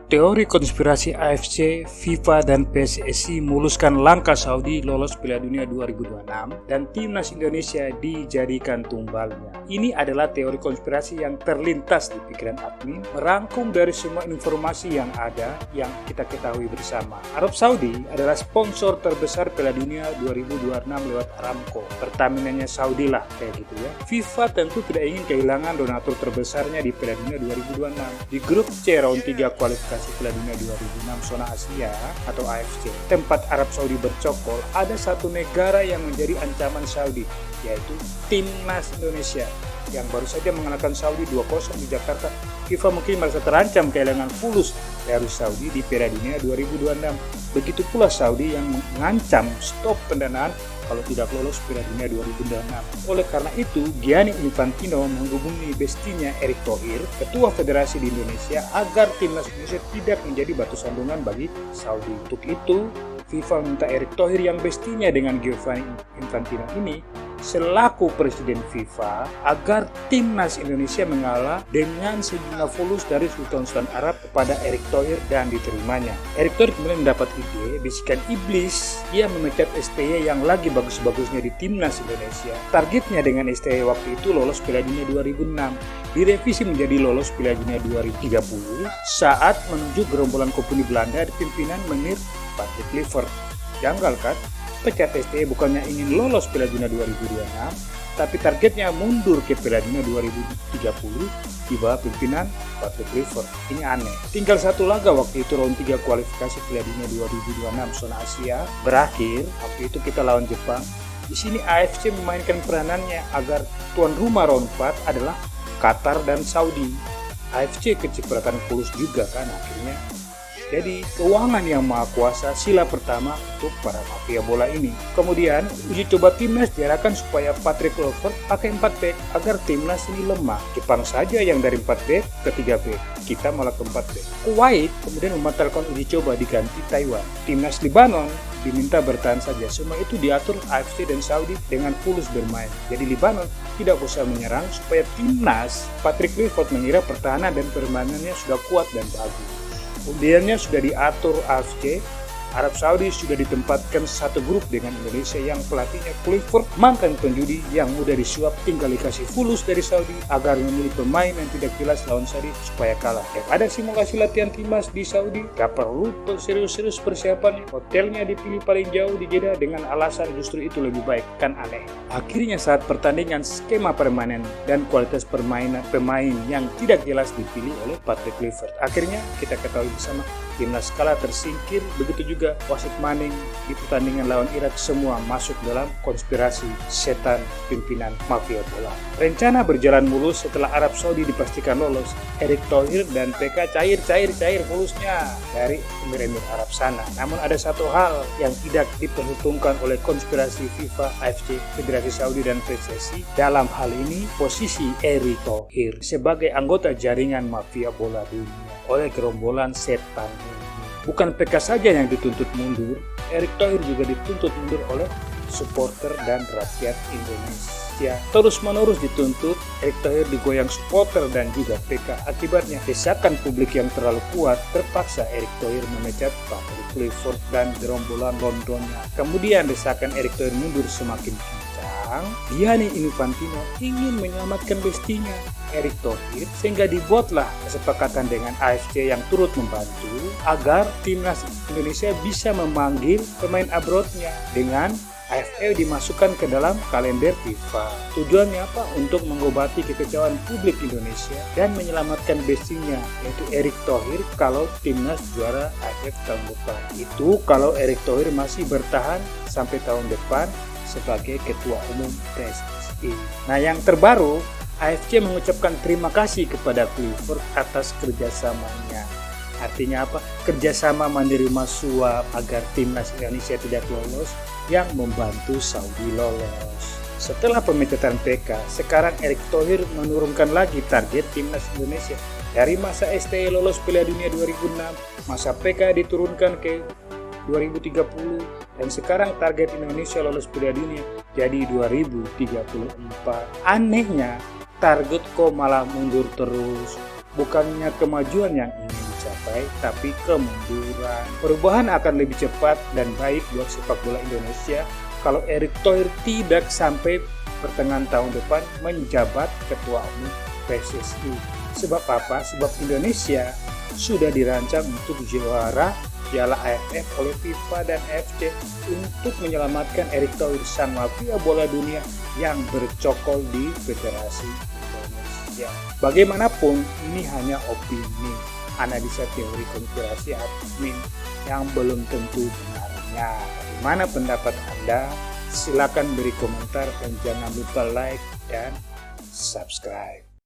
Teori konspirasi AFC, FIFA, dan PSSI memuluskan langkah Saudi lolos Piala Dunia 2026 dan timnas Indonesia dijadikan tumbalnya. Ini adalah teori konspirasi yang terlintas di pikiran admin, merangkum dari semua informasi yang ada yang kita ketahui bersama. Arab Saudi adalah sponsor terbesar Piala Dunia 2026 lewat Aramco. Pertaminanya Saudi lah kayak gitu ya. FIFA tentu tidak ingin kehilangan donatur terbesarnya di Piala Dunia 2026. Di grup C round 3 kualifikasi Piala Dunia 2006 zona Asia atau AFC, tempat Arab Saudi bercokol, ada satu negara yang menjadi ancaman Saudi, yaitu timnas Indonesia yang baru saja mengalahkan Saudi 2-0 di Jakarta. FIFA mungkin merasa terancam kehilangan fulus dari Saudi di Piala Dunia 2026. Begitu pula Saudi yang mengancam stop pendanaan kalau tidak lolos Piala Dunia 2026. Oleh karena itu, Gianni Infantino menghubungi bestinya Erick Thohir, ketua federasi di Indonesia, agar timnas Indonesia tidak menjadi batu sandungan bagi Saudi. Untuk itu, FIFA minta Erick Thohir yang bestinya dengan Gianni Infantino ini selaku presiden FIFA agar timnas Indonesia mengalah dengan sejumlah fulus dari Sultan Arab kepada Erick Thohir dan diterimanya. Erick Thohir kemudian mendapat ide, bisikan iblis, ia memecat STY yang lagi bagus-bagusnya di timnas Indonesia. Targetnya dengan STY waktu itu lolos Piala Dunia 2006, direvisi menjadi lolos Piala Dunia 2030 saat menuju gerombolan kompeni Belanda di pimpinan Meneer Patrick Kluivert. Janggal kan? Pecat STY bukannya ingin lolos Piala Dunia 2026, tapi targetnya mundur ke Piala Dunia 2030 di bawah pimpinan Patrick Kluivert. Ini aneh. Tinggal satu laga waktu itu round 3 kualifikasi Piala Dunia 2026 zona Asia berakhir. Waktu itu kita lawan Jepang. Di sini AFC memainkan peranannya agar tuan rumah round 4 adalah Qatar dan Saudi. AFC kecipratan fulus juga kan akhirnya. Jadi keuangan yang maha kuasa sila pertama untuk para mafia bola ini. Kemudian uji coba timnas diarahkan supaya Patrick Kluivert pakai 4 back agar timnas ini lemah. Jepang saja yang dari 4 back ke 3 back, kita malah ke 4 back. Kuwait kemudian membatalkan uji coba diganti Taiwan. Timnas Lebanon diminta bertahan saja. Semua itu diatur AFC dan Saudi dengan fulus bermain. Jadi Lebanon tidak usah menyerang supaya timnas Patrick Kluivert mengira pertahanan dan permainannya sudah kuat dan bagus. Kemudiannya sudah diatur AFC, Arab Saudi sudah ditempatkan satu grup dengan Indonesia yang pelatihnya Kluivert, mantan penjudi yang mudah disuap, tinggal dikasih fulus dari Saudi agar memilih pemain yang tidak jelas lawan Saudi supaya kalah. Dan ada simulasi latihan timnas di Saudi, gak perlu serius-serius persiapannya, hotelnya dipilih paling jauh di Jeddah dengan alasan justru itu lebih baik, kan aneh. Akhirnya saat pertandingan, skema permainan dan kualitas permainan pemain yang tidak jelas dipilih oleh Patrick Kluivert. Akhirnya kita ketahui bersama, timnas kalah tersingkir, begitu juga wasit Manning di pertandingan lawan Irak, semua masuk dalam konspirasi setan pimpinan mafia bola. Rencana berjalan mulus setelah Arab Saudi dipastikan lolos. Erick Thohir dan PK cair fulusnya dari Emir Arab sana. Namun ada satu hal yang tidak diperhitungkan oleh konspirasi FIFA, AFC, Federasi Saudi dan PSSI. Dalam hal ini posisi Erick Thohir sebagai anggota jaringan mafia bola dunia oleh gerombolan setan ini. Bukan PK saja yang dituntut mundur, Erick Thohir juga dituntut mundur oleh supporter dan rakyat Indonesia. Terus-menerus dituntut, Erick Thohir digoyang supporter dan juga PK. Akibatnya, desakan publik yang terlalu kuat, terpaksa Erick Thohir memecat Patrick Kluivert dan gerombolan Londonnya. Kemudian desakan Erick Thohir mundur semakin kencang. Gianni Infantino ingin menyelamatkan bestinya Erick Thohir, sehingga dibuatlah kesepakatan dengan AFC yang turut membantu agar timnas Indonesia bisa memanggil pemain abroadnya dengan AFF dimasukkan ke dalam kalender FIFA. Tujuannya apa? Untuk mengobati kekecewaan publik Indonesia dan menyelamatkan bestinya, yaitu Erick Thohir kalau timnas juara AFF tahun depan. Itu kalau Erick Thohir masih bertahan sampai tahun depan sebagai ketua umum PSSI. Nah, yang terbaru, AFC mengucapkan terima kasih kepada Kluivert atas kerjasamanya. Artinya apa? Kerjasama menerima suap agar timnas Indonesia tidak lolos yang membantu Saudi lolos. Setelah pemecatan PK, sekarang Erick Thohir menurunkan lagi target timnas Indonesia. Dari masa STY lolos Piala Dunia 2006, masa PK diturunkan ke 2030, dan sekarang target Indonesia lolos Piala Dunia jadi 2034. Anehnya, target kok malah mundur terus, bukannya kemajuan yang ingin dicapai. tercapai, tapi kemunduran. Perubahan akan lebih cepat dan baik buat sepak bola Indonesia kalau Erick Thohir tidak sampai pertengahan tahun depan menjabat Ketua Umum PSSI. Sebab apa? Sebab Indonesia sudah dirancang untuk juara Piala AFF oleh FIFA dan AFC untuk menyelamatkan Erick Thohir, sang mafia bola dunia yang bercokol di Federasi Indonesia. Bagaimanapun, ini hanya opini, analisa teori konspirasi admin yang belum tentu benarnya. Bagaimana pendapat Anda? Silakan beri komentar dan jangan lupa like dan subscribe.